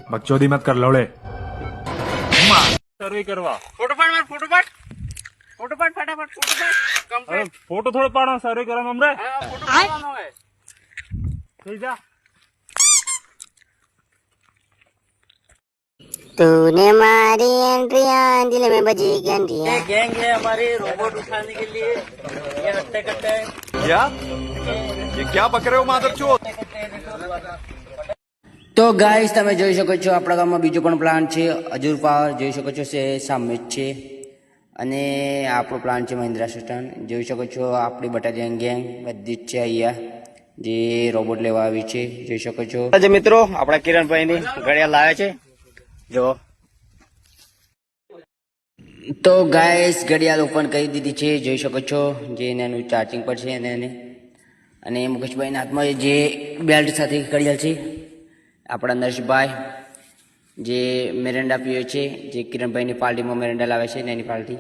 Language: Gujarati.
बकचोदी मत कर लौड़े। सर्वे करवा फोटो पाड मार फोटो पाड फटाफट फोटो पाड कंप्लीट फोटो थोड़ा पाड़ा सर्वे करा हमरे फोटो पाडવાનો है ठीक जा। तूने मारी एंट्रियां दिल में बजी घंटियां। ये गैंग है हमारी रोबोट उठाने के लिए। ये हट्टे कट्टे क्या ये क्या पक रहे हो माधरचोद? તો ગાઈસ તમે જોઈ શકો છો આપણા ગામમાં બીજો પણ પ્લાન્ટ છે અજુર પાવર જોઈ શકો છો સામે જ છે અને આપણો પ્લાન્ટ છે મહિન્દ્રા સિસ્ટમ જોઈ શકો છો આપણી બટાલિયન ગેંગ બધી જ છે અહીંયા જે રોબોટ લેવા આવી છે જોઈ શકો છો આજે મિત્રો આપણા કિરણભાઈની ઘડિયાળ લાવ્યા છે જો તો ગાઈસ ઘડિયાળ ઓપન કરી દીધી છે જોઈ શકો છો જે એનું ચાર્જિંગ પર છે અને મુકેશભાઈના હાથમાં જે બેલ્ટ સાથે ઘડિયાળ છે આપણા નરેશભાઈ જે મેરેન્ડા પીવે છે જે કિરણભાઈની પાર્ટીમાં મેરેન્ડા લાવે છે ને એની પાર્ટી